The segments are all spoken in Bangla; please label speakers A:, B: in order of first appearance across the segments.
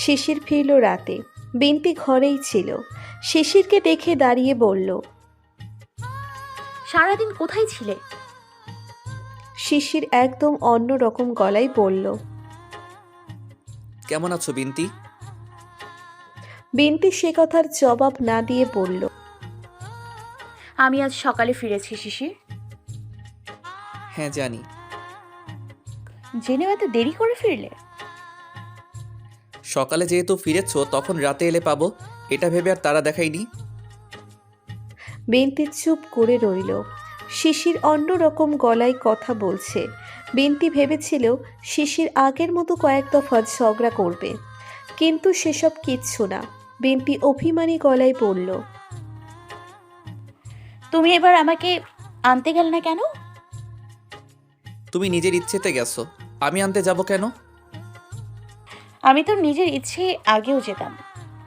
A: শিশির ফিরল রাতে। বিন্তি ঘরেই ছিল। শিশিরকে দেখে দাঁড়িয়ে বলল।
B: সারাদিন কোথায় ছিলে?
A: শিশির একদম অন্য রকম গলায় বলল।
C: কেমন আছো বিন্তি?
A: বিন্তি সে কথার জবাব না দিয়ে বলল।
B: আমি আজ সকালে ফিরেছি শিশির।
C: হ্যাঁ জানি।
B: জেনেও এত দেরি করে ফিরলে?
C: সকালে যেহেতু ফিরেছো তখন রাতে এলে পাবো, এটা ভেবে আর তারা দেখাইনি।
A: বিন্তি চুপ করে রইল। শিশির অন্য রকম গলায় কথা বলছে। বিন্তি ভেবেছিল শিশির আগের মতো কয়েক দফা ঝগড়া করবে, কিন্তু সেসব কিচ্ছু না। বিন্তি অভিমানী গলায় বলল।
B: তুমি এবার আমাকে আনতে গেলে না কেন?
C: তুমি নিজের ইচ্ছেতে গেছো, আমি আনতে যাব কেন?
B: আমি তো নিজের ইচ্ছে আগেও যেতাম,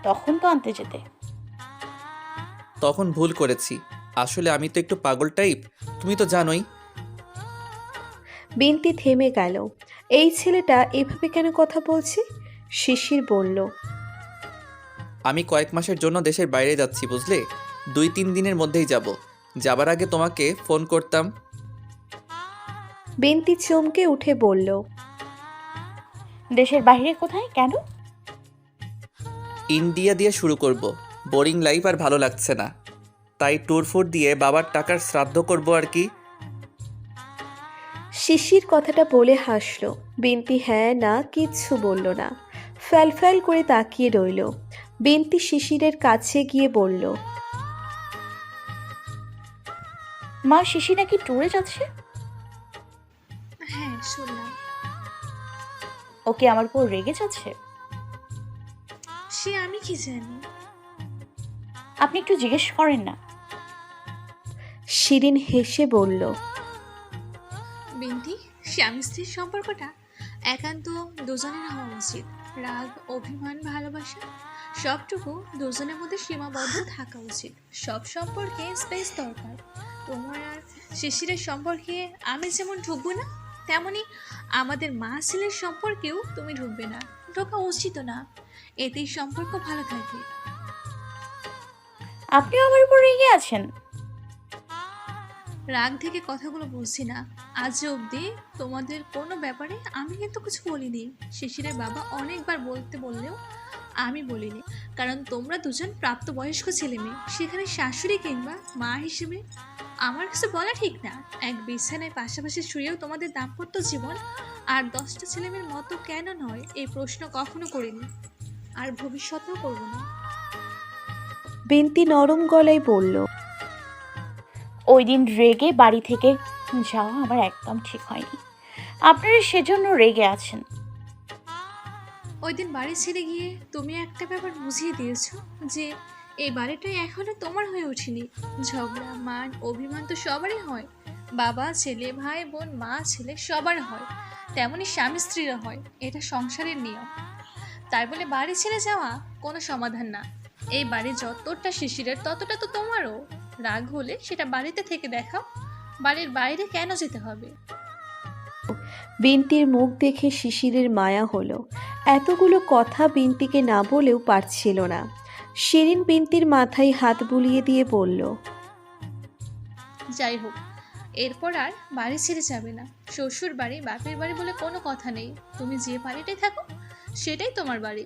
B: তখন তো আনতে যেতে।
C: তখন ভুল করেছি, আসলে আমি তো একটু পাগল টাইপ, তুমি তো জানোই।
A: বিন্তি থেমে গেল। এই ছেলেটা এভাবে কেন কথা বলছে? শিশির বলল।
C: আমি কয়েক মাসের জন্য দেশের বাইরে যাচ্ছি বুঝলে, 2-3 দিনের মধ্যেই যাব। যাবার আগে তোমাকে ফোন করতাম।
A: বিন্তি চমকে উঠে বলল।
B: দেশের বাইরে কোথায়, কেন?
C: ইন্ডিয়া দিয়ে শুরু করব, বোরিং লাইফ আর ভালো লাগছে না, তাই ট্যুর ফুর দিয়ে বাবার টাকার শ্রাদ্ধ করব আর কি।
A: শিশির কথাটা বলে হাসল। বিন্তি হ্যাঁ না কিচ্ছু বলল না, ফ্যাল ফ্যাল করে তাকিয়ে রইল। বিন্তি শিশিরের কাছে গিয়ে বলল।
B: মা, শিশির নাকি ট্যুরে যাচ্ছে?
D: হ্যাঁ, শুনলাম।
B: ওকে আমার উপর রেগে যাচ্ছে?
D: সে আমি কি জানি।
B: আপনি একটু জিজ্ঞেস করেন না।
A: শিরিন হেসে বলল।
D: বিন্তি, স্বামী স্ত্রীর সম্পর্কটা একান্ত দুজনের হওয়া উচিত। রাগ, অভিমান, ভালোবাসা সবটুকু দুজনের মধ্যে সীমাবদ্ধ থাকা উচিত। সব সম্পর্কে স্পেস দরকার। তোমার আর শিশিরের সম্পর্কে আমি যেমন ঢুকবো না, তেমনি আমাদের মা ছেলের সম্পর্কেও তুমি ঢুকবে না, ঢোকা উচিত না। এতেই সম্পর্ক ভালো থাকে।
B: আপনিও আমার উপর রেগে আছেন?
D: রাগ থেকে কথাগুলো বলছি না। আজ অবধি তোমাদের কোনো ব্যাপারে আমি কিন্তু কিছু বলিনি। শিশিরের বাবা অনেকবার বলতে বললেও আমি বলিনি, কারণ তোমরা দুজন প্রাপ্তবয়স্ক ছেলে মেয়ে, সেখানে শাশুড়ি কিংবা মা হিসেবে আমার কিছু বলা ঠিক না। এক বিছানায় পাশাপাশি শুয়েও তোমাদের দাম্পত্য জীবন আর 10টা ছেলেমেয়ের মতো কেন নয়, এই প্রশ্ন কখনো করিনি, আর ভবিষ্যতেও করব না।
A: বিন্তি নরম গলায় বলল।
B: ওই দিন রেগে বাড়ি থেকে যাওয়া আমার একদম ঠিক হয়নি। আপনারা সেজন্য রেগে আছেন।
D: ওই দিন বাড়ি ছেড়ে গিয়ে তুমি একটা ব্যাপার বুঝিয়ে দিয়েছো যে এই বাড়িটাই এখনো তোমার হয়ে ওঠেনি। ঝগড়া, মান, অভিমান তো সবারই হয়। বাবা ছেলে, ভাই বোন, মা ছেলে সবার হয়, তেমনি স্বামী স্ত্রীরা হয়। এটা সংসারের নিয়ম। তাই বলে বাড়ি ছেড়ে যাওয়া কোনো সমাধান না। এই বাড়ি যতটা শিশিরের ততটা তো তোমারও। রাগ হলে সেটা বাড়িতে থেকে দেখাও, বাড়ির বাইরে কেন যেতে হবে?
A: বিন্তির মুখ দেখে শিশিরের মায়া হলো। এতগুলো কথা বিন্তিকে না বলেও পারছিল না। শিরিন বিন্তির মাথায় হাত বুলিয়ে দিয়ে বলল।
D: যাই হোক, এরপর আর বাড়ি ছেড়ে যাবে না। শ্বশুর বাড়ি, বাপের বাড়ি বলে কোনো কথা নেই। তুমি যে বাড়িটাই থাকো সেটাই তোমার বাড়ি।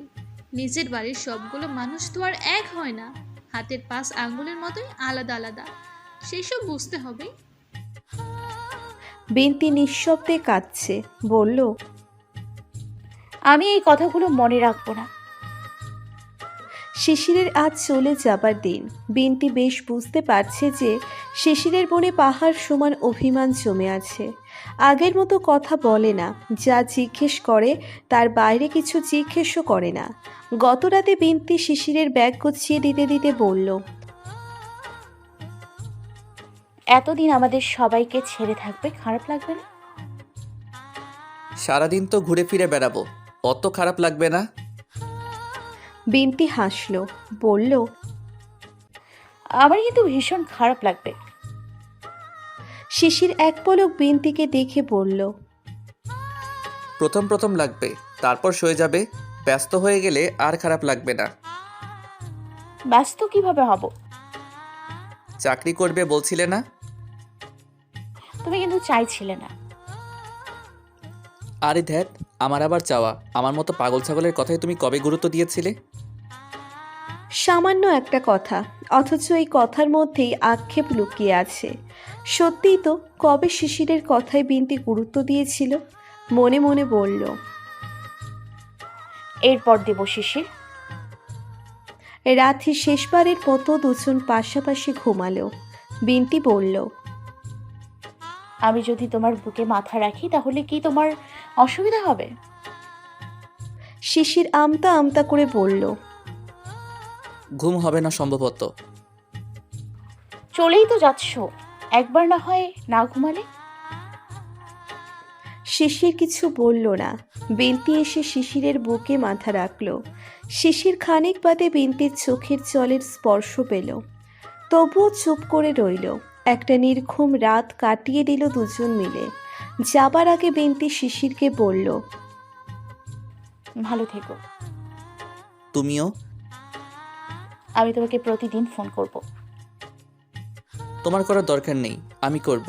D: নিজের বাড়ির সবগুলো মানুষ তো আর এক হয় না, হাতের 5 আঙ্গুলের মতোই আলাদা আলাদা। সেসব বুঝতে হবে।
A: বিন্তি নিঃশব্দে কাঁদছে, বলল।
B: আমি এই কথাগুলো মনে রাখবো না।
A: শিশিরের আজ চলে যাবার দিন। বিন্তি বেশ বুঝতে পারছে যে শিশিরের মনে পাহাড় সমান অভিমান জমে আছে। আগের মতো কথা বলে না, যা জিজ্ঞেস করে তার বাইরে কিছু জিজ্ঞেসও করে না। গত রাতে বিন্তি শিশিরের ব্যাগ গুছিয়ে দিতে দিতে বলল।
B: এতদিন আমাদের সবাইকে ছেড়ে থাকবে, খারাপ লাগবে না?
C: সারাদিন তো ঘুরে ফিরে বেড়াবো, অত খারাপ লাগবে না।
A: বিন্তি হাসল, বলল।
B: আমার কিন্তু ভীষণ খারাপ লাগবে।
A: শিশির এক পলক বিন্তিকে দেখে বলল।
C: প্রথম প্রথম লাগবে, তারপর সয়ে যাবে। ব্যস্ত হয়ে গেলে আর খারাপ লাগবে না।
B: ব্যস্ত কিভাবে হব?
C: চাকরি করবে বলছিলে না?
B: তুমি কিন্তু চাইছিলে না।
C: আরে ধ্যাত, আমার আবার চাওয়া। আমার মতো পাগল ছাগলের কথায় তুমি কবে গুরুত্ব দিয়েছিলে?
A: সামান্য একটা কথা, অথচ এই কথার মধ্যেই আক্ষেপ লুকিয়ে আছে। সত্যিই তো, কবে শিশিরের কথায় বিনতি গুরুত্ব দিয়েছিল? মনে মনে বলল।
B: এরপর দেব শিশির।
A: রাতে শেষবারের মতো দুজন পাশাপাশি ঘুমালো। বিনতি বলল।
B: আমি যদি তোমার বুকে মাথা রাখি তাহলে কি তোমার অসুবিধা হবে?
A: শিশির আমতা আমতা করে বলল।
C: ঘুম হবে না সম্ভবত।
B: চলেই তো যাচ্ছ, একবার না হয় না ঘুমালে?
A: শিশির কিছু বলল না। বিনতি এসে শিশিরের বুকে মাথা রাখল। শিশির খানিক বাদে বিনতির চোখের জলের স্পর্শ পেল, তবুও চুপ করে রইল। একটা নির্ঘুম রাত কাটিয়ে দিল দুজন মিলে। যাবার আগে বিনতি শিশিরকে বলল।
B: ভালো থেকো।
C: তুমিও।
B: আমি তোমাকে প্রতিদিন ফোন করব।
C: তোমার করার দরকার নেই, আমি করব।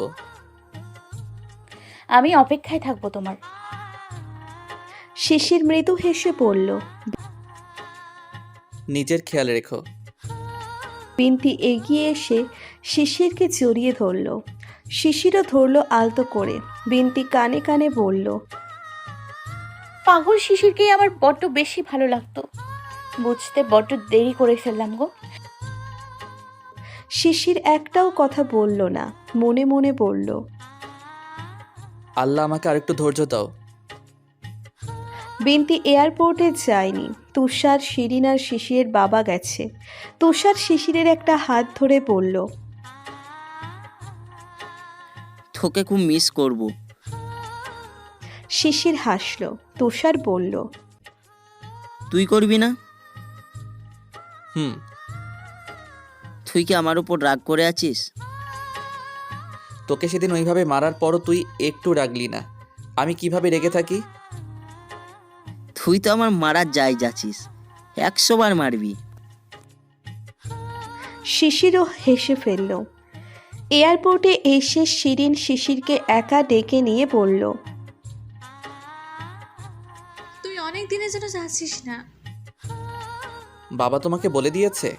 B: আমি অপেক্ষায় থাকবো তোমার।
A: শিশির মৃদু হেসে বলল।
C: নিজের খেয়াল রেখো।
A: বিনতি এগিয়ে এসে শিশিরকে জড়িয়ে ধরল। শিশিরও ধরল আলতো করে। বিনতি কানে কানে বলল।
B: পাগল শিশিরকেই আমার বড্ড বেশি ভালো লাগতো, বুঝতে বড্ড দেরি করে ফেললাম গো।
A: শিশির একটাও কথা বলল না, মনে মনে বলল।
C: আল্লাহ আমাকে আরেকটু ধৈর্য দাও।
A: বিনতি এয়ারপোর্টে যায়নি। তুষার, শিরিন আর শিশিরের বাবা গেছে। তুষার শিশিরের একটা হাত ধরে বলল।
E: তোকে খুব মিস করব।
A: শিশির হাসল। তুষার বলল।
E: তুই করবি না?
C: হুম।
E: তুই কি আমার উপর রাগ করে আছিস?
C: তোকে সেদিন ওইভাবে মারার পরও তুই একটু রাগলি না। আমি কিভাবে রেগে থাকি?
E: তুই তো আমার মারার যাই যাচ্ছিস, 100 বার মারবি।
A: শিশিরও হেসে ফেলল। এয়ারপোর্টে এসে শিরিন শিশিরকে একা ডেকে নিয়ে বলল।
D: তুই অনেক দিনের জন্য যাচ্ছিস না।
C: বাবা তোমাকে বলে দিয়েছে?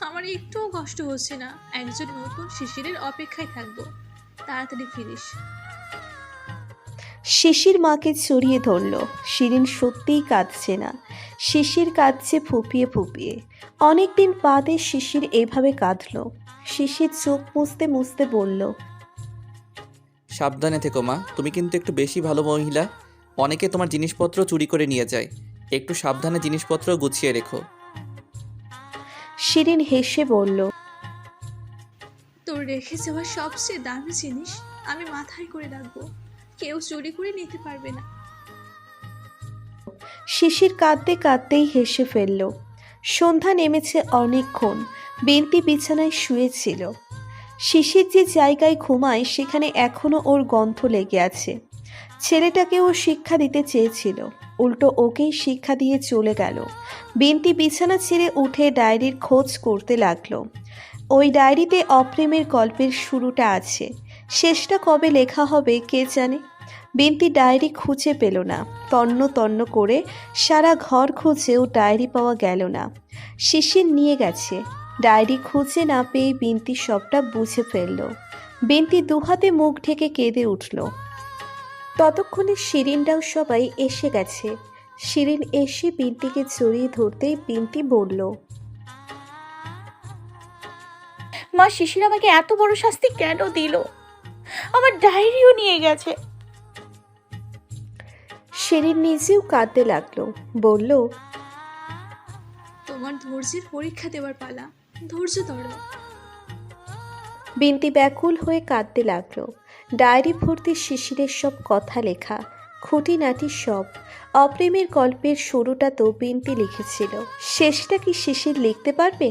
D: আমার একটুও কষ্ট হচ্ছে না। একজন নতুন শিশিরের অপেক্ষায় থাকবো। তাড়াতাড়ি ফিরিস।
A: শিশির মাকে জড়িয়ে ধরল। শিরিন সত্যিই কাঁদছে না, শিশির কাঁদছে ফুপিয়ে ফুপিয়ে। অনেকদিন বাদে শিশির এভাবে কাঁদল। শিশির চোখ মুছতে মুছতে বলল।
C: সাবধানে থেকো মা, তুমি কিন্তু একটু বেশি ভালো মহিলা। অনেকে তোমার জিনিসপত্র চুরি করে নিয়ে যায়, একটু সাবধানে জিনিসপত্র গুছিয়ে রেখো।
A: শিরিন হেসে বলল।
D: তোর রেখে যাওয়া সবচেয়ে দামি জিনিস আমি মাথায় করে রাখবো, কেউ চুরি করে নিতে পারবে না।
A: শিশির কাঁদতে কাঁদতেই হেসে ফেলল। সন্ধ্যা নেমেছে অনেকক্ষণ। বিনতি বিছানায় শুয়েছিল। শিশির যে জায়গায় ঘুমায় সেখানে এখনো ওর গন্ধ লেগে আছে। ছেলেটাকে ও শিক্ষা দিতে চেয়েছিল, উল্টো ওকেই শিক্ষা দিয়ে চলে গেল। বিনতি বিছানা ছেড়ে উঠে ডায়েরির খোঁজ করতে লাগলো। ওই ডায়েরিতে অপ্রেমের গল্পের শুরুটা আছে, শেষটা কবে লেখা হবে কে জানে। বিনতি ডায়েরি খুঁজে পেল না। তন্ন তন্ন করে সারা ঘর খুঁজেও ডায়েরি পাওয়া গেল না। শিশির নিয়ে গেছে। ডায়েরি খুঁজে না পেয়ে বিনতি সবটা বুঝে ফেলল। বিনতি দুহাতে মুখ ঢেকে কেঁদে উঠল। ততক্ষণে শিরিনরাও সবাই এসে গেছে। শিরিন এসে বিনতিকে জড়িয়ে ধরতেই বিনতি বলল।
B: মা, শিশির আমাকে এত বড় শাস্তি কেন দিল? আমার ডায়েরিও নিয়ে গেছে।
A: শিরিন নিজেও কাঁদতে লাগলো, বলল।
D: তোমার ধৈর্যের পরীক্ষা দেওয়ার পালা, ধৈর্য ধরো।
A: বিনতি ব্যাকুল হয়ে কাঁদতে লাগলো। ডায়েরি ভর্তি শিশিরের সব কথা লেখা, খুঁটিনাটি সব। অপ্রেমের গল্পের শুরুটা তো বিনতি লিখেছিল, শেষটা কি শিশির লিখতে পারবে?